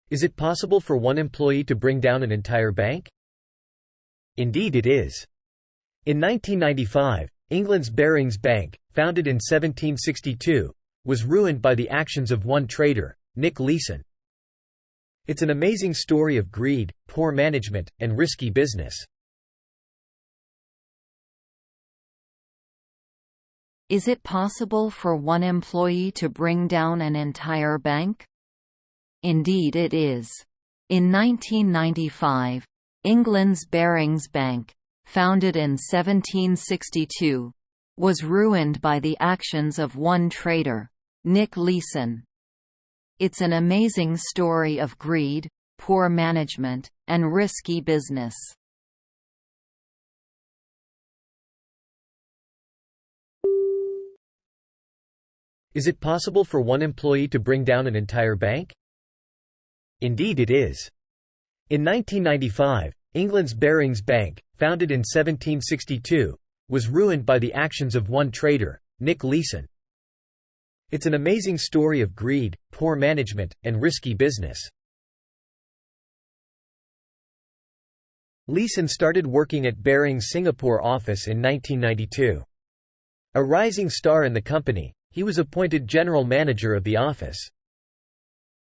Is it possible for one employee to bring down an entire bank? Indeed it is. In 1995, England's Barings Bank, founded in 1762, was ruined by the actions of one trader, Nick Leeson. It's an amazing story of greed, poor management, and risky business. Is it possible for one employee to bring down an entire bank? Indeed it is. In 1995, England's Barings Bank, founded in 1762, was ruined by the actions of one trader, Nick Leeson. It's an amazing story of greed, poor management, and risky business. Is it possible for one employee to bring down an entire bank? Indeed it is. In 1995, England's Barings Bank, founded in 1762, was ruined by the actions of one trader, Nick Leeson. It's an amazing story of greed, poor management, and risky business. Leeson started working at Barings' Singapore office in 1992. A rising star in the company, he was appointed general manager of the office.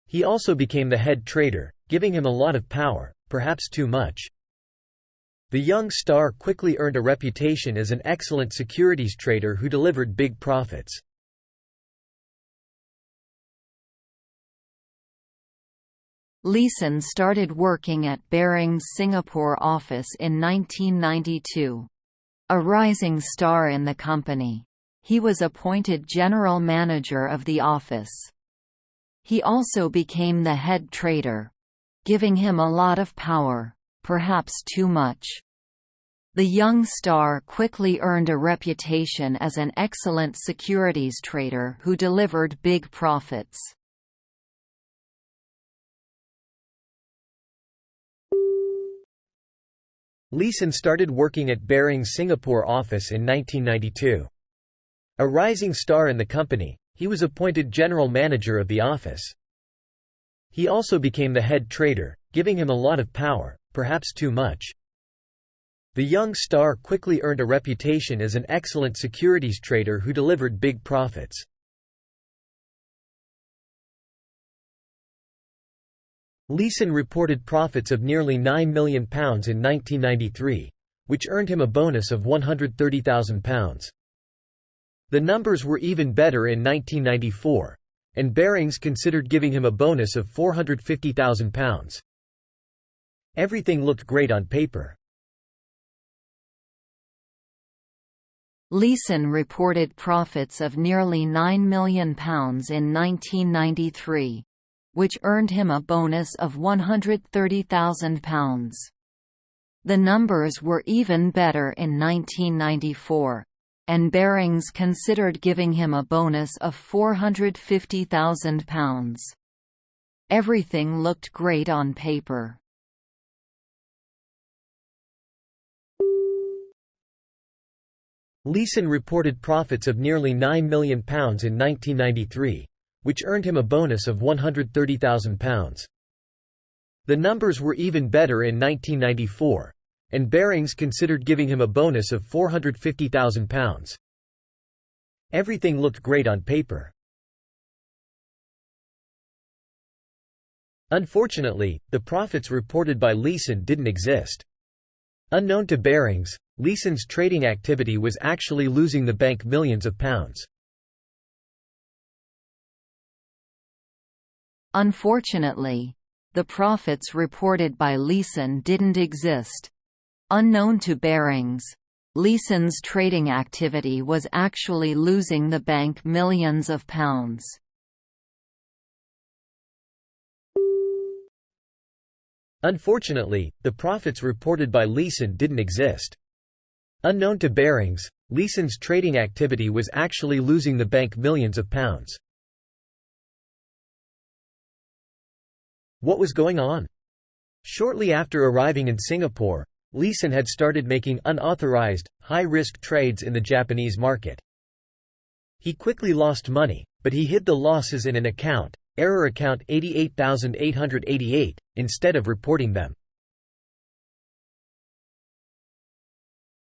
He also became the head trader, giving him a lot of power, perhaps too much. The young star quickly earned a reputation as an excellent securities trader who delivered big profits. Leeson started working at Barings' Singapore office in 1992. A rising star in the company, he was appointed general manager of the office. He also became the head trader, giving him a lot of power, perhaps too much. The young star quickly earned a reputation as an excellent securities trader who delivered big profits. Leeson started working at Barings' Singapore office in 1992. A rising star in the company, he was appointed general manager of the office. He also became the head trader, giving him a lot of power, perhaps too much. The young star quickly earned a reputation as an excellent securities trader who delivered big profits. Leeson reported profits of nearly £9 million in 1993, which earned him a bonus of £130,000. The numbers were even better in 1994, and Barings considered giving him a bonus of £450,000. Everything looked great on paper. Leeson reported profits of nearly £9 million in 1993, which earned him a bonus of £130,000. The numbers were even better in 1994, and Barings considered giving him a bonus of £450,000. Everything looked great on paper. Leeson reported profits of nearly £9 million in 1993, which earned him a bonus of £130,000. The numbers were even better in 1994, and Barings considered giving him a bonus of £450,000. Everything looked great on paper. Unfortunately, the profits reported by Leeson didn't exist. Unknown to Barings, Leeson's trading activity was actually losing the bank millions of pounds. Unfortunately, the profits reported by Leeson didn't exist. Unknown to Barings, Leeson's trading activity was actually losing the bank millions of pounds. Unfortunately, the profits reported by Leeson didn't exist. Unknown to Barings, Leeson's trading activity was actually losing the bank millions of pounds. What was going on? Shortly after arriving in Singapore, Leeson had started making unauthorized, high-risk trades in the Japanese market. He quickly lost money, but he hid the losses in an account, error account 88,888, instead of reporting them.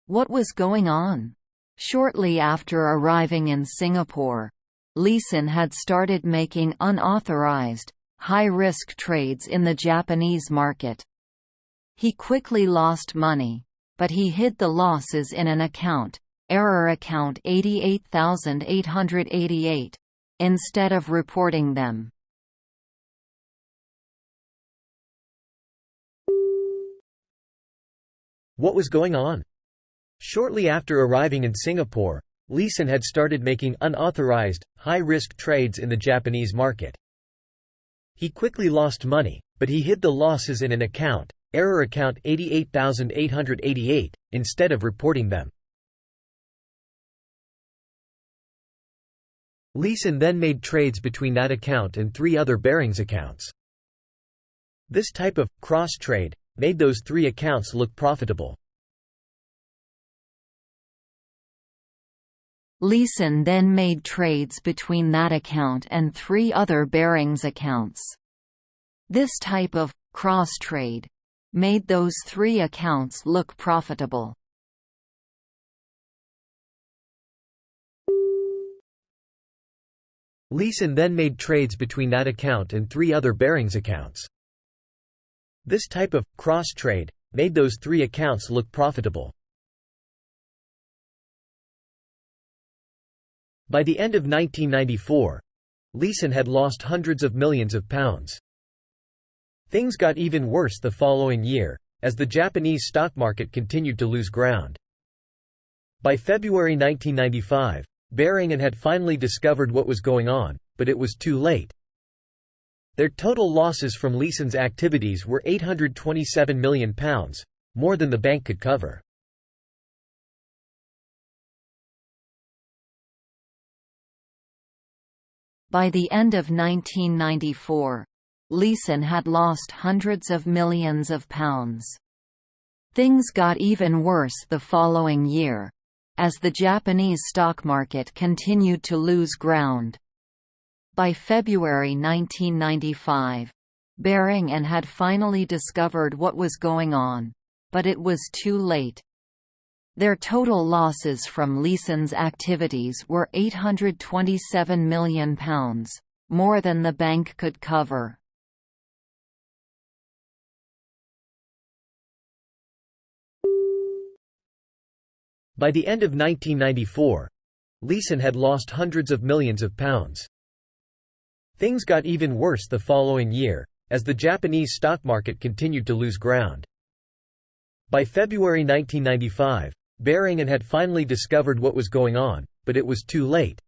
What was going on? Shortly after arriving in Singapore, Leeson had started making unauthorized, high-risk trades in the Japanese market. He quickly lost money, but he hid the losses in an account, error account 88,888, instead of reporting them. What was going on? Shortly after arriving in Singapore, Leeson had started making unauthorized, high-risk trades in the Japanese market. He quickly lost money, but he hid the losses in an account, error account 88,888, instead of reporting them. Leeson then made trades between that account and 3 other Barings accounts. This type of cross-trade made those 3 accounts look profitable. Leeson then made trades between that account and 3 other Barings accounts. This type of cross-trade made those 3 accounts look profitable. Leeson then made trades between that account and 3 other Barings accounts. This type of cross-trade made those 3 accounts look profitable. By the end of 1994, Leeson had lost hundreds of millions of pounds. Things got even worse the following year, as the Japanese stock market continued to lose ground. By February 1995, Baring had finally discovered what was going on, but it was too late. Their total losses from Leeson's activities were £827 million, more than the bank could cover. By the end of 1994, Leeson had lost hundreds of millions of pounds. Things got even worse the following year, as the Japanese stock market continued to lose ground. By February 1995, Baring had finally discovered what was going on, but it was too late. Their total losses from Leeson's activities were £827 million, more than the bank could cover. By the end of 1994, Leeson had lost hundreds of millions of pounds. Things got even worse the following year, as the Japanese stock market continued to lose ground. By February 1995, Baring had finally discovered what was going on, but it was too late.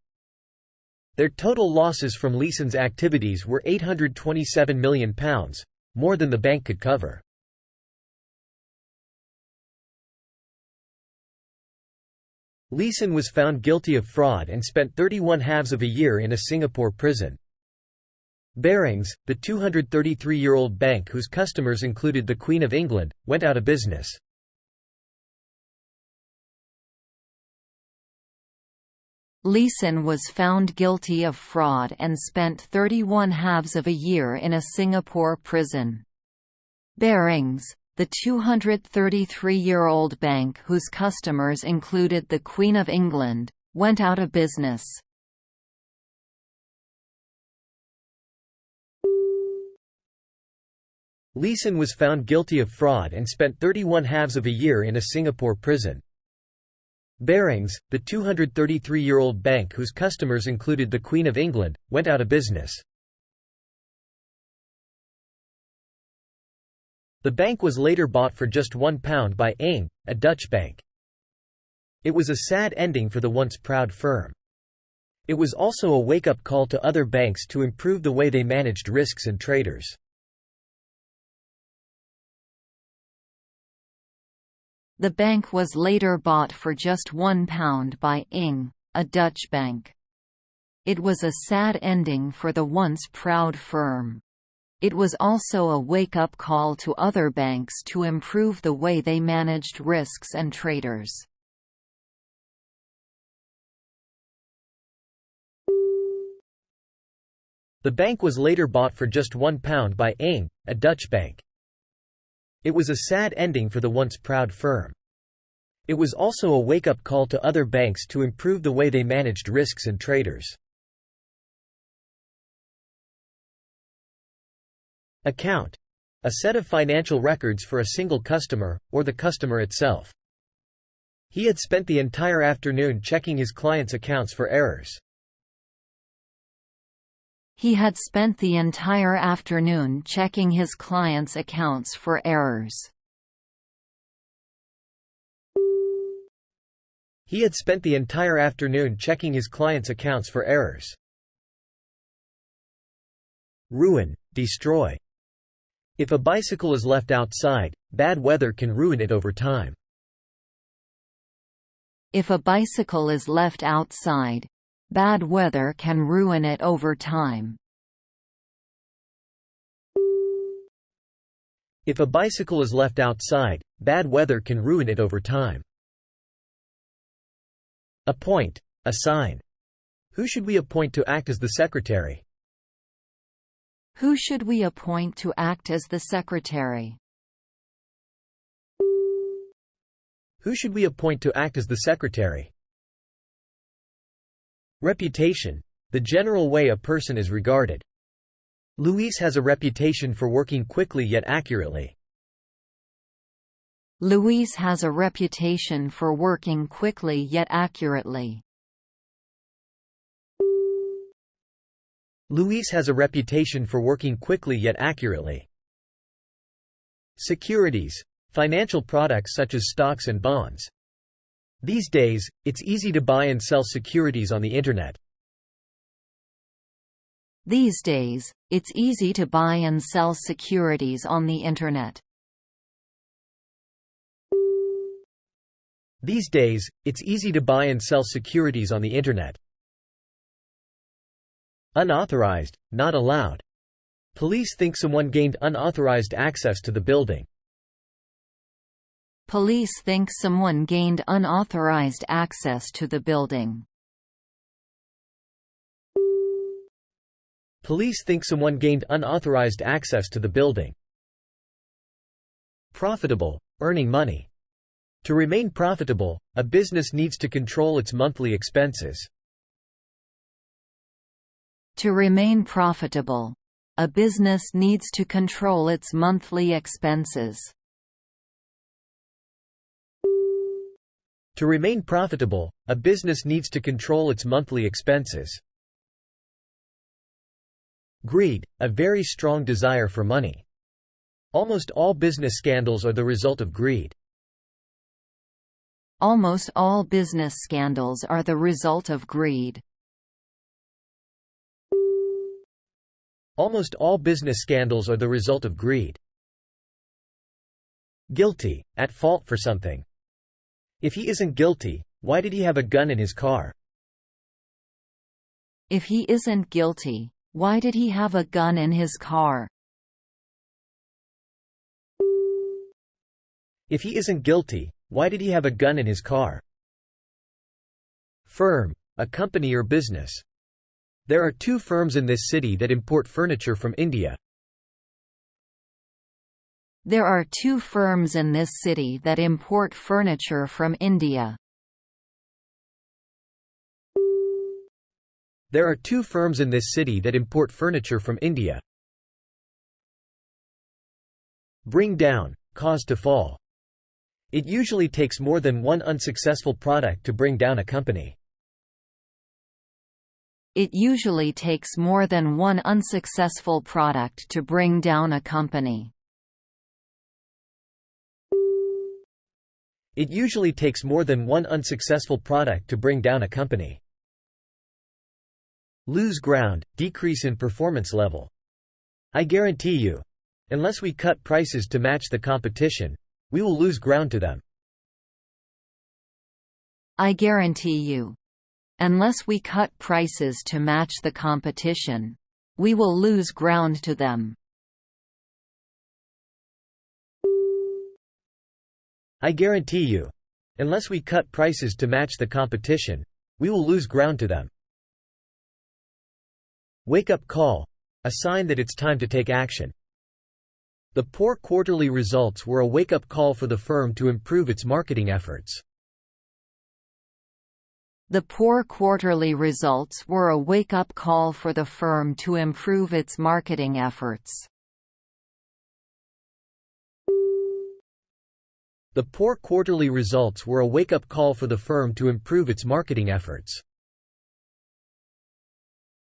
Their total losses from Leeson's activities were £827 million, more than the bank could cover. Leeson was found guilty of fraud and spent 31/2 of a year in a Singapore prison. Barings, the 233-year-old bank whose customers included the Queen of England, went out of business. Leeson was found guilty of fraud and spent 31/2 of a year in a Singapore prison. Barings, the 233-year-old bank whose customers included the Queen of England, went out of business. Leeson was found guilty of fraud and spent 31/2 of a year in a Singapore prison. Barings, the 233-year-old bank whose customers included the Queen of England, went out of business. The bank was later bought for just £1 by Ing, a Dutch bank. It was a sad ending for the once proud firm. It was also a wake-up call to other banks to improve the way they managed risks and traders. The bank was later bought for just £1 by Ing, a Dutch bank. It was a sad ending for the once proud firm. It was also a wake-up call to other banks to improve the way they managed risks and traders. The bank was later bought for just £1 by ING, a Dutch bank. It was a sad ending for the once proud firm. It was also a wake-up call to other banks to improve the way they managed risks and traders. Account. A set of financial records for a single customer, or the customer itself. He had spent the entire afternoon checking his clients' accounts for errors. He had spent the entire afternoon checking his clients' accounts for errors. He had spent the entire afternoon checking his clients' accounts for errors. Ruin, destroy. If a bicycle is left outside, bad weather can ruin it over time. If a bicycle is left outside, bad weather can ruin it over time. If a bicycle is left outside, bad weather can ruin it over time. Appoint, assign. Who should we appoint to act as the secretary? Who should we appoint to act as the secretary? Who should we appoint to act as the secretary? Reputation. The general way a person is regarded. Luis has a reputation for working quickly yet accurately. Luis has a reputation for working quickly yet accurately. Luis has a reputation for working quickly yet accurately. Securities. Financial products such as stocks and bonds. These days, it's easy to buy and sell securities on the Internet. These days, it's easy to buy and sell securities on the Internet. These days, it's easy to buy and sell securities on the Internet. Unauthorized, not allowed. Police think someone gained unauthorized access to the building. Police think someone gained unauthorized access to the building. Police think someone gained unauthorized access to the building. Profitable, earning money. To remain profitable, a business needs to control its monthly expenses. To remain profitable, a business needs to control its monthly expenses. To remain profitable, a business needs to control its monthly expenses. Greed, a very strong desire for money. Almost all business scandals are the result of greed. Almost all business scandals are the result of greed. Almost all business scandals are the result of greed. Guilty, at fault for something. If he isn't guilty, why did he have a gun in his car? If he isn't guilty, why did he have a gun in his car? If he isn't guilty, why did he have a gun in his car? Firm, a company or business. There are 2 firms in this city that import furniture from India. There are 2 firms in this city that import furniture from India. There are 2 firms in this city that import furniture from India. Bring down, cause to fall. It usually takes more than one unsuccessful product to bring down a company. It usually takes more than one unsuccessful product to bring down a company. It usually takes more than one unsuccessful product to bring down a company. Lose ground, decrease in performance level. I guarantee you, unless we cut prices to match the competition, we will lose ground to them. I guarantee you, unless we cut prices to match the competition, we will lose ground to them. I guarantee you, unless we cut prices to match the competition, we will lose ground to them. Wake-up call. A sign that it's time to take action. The poor quarterly results were a wake-up call for the firm to improve its marketing efforts. The poor quarterly results were a wake-up call for the firm to improve its marketing efforts. The poor quarterly results were a wake-up call for the firm to improve its marketing efforts.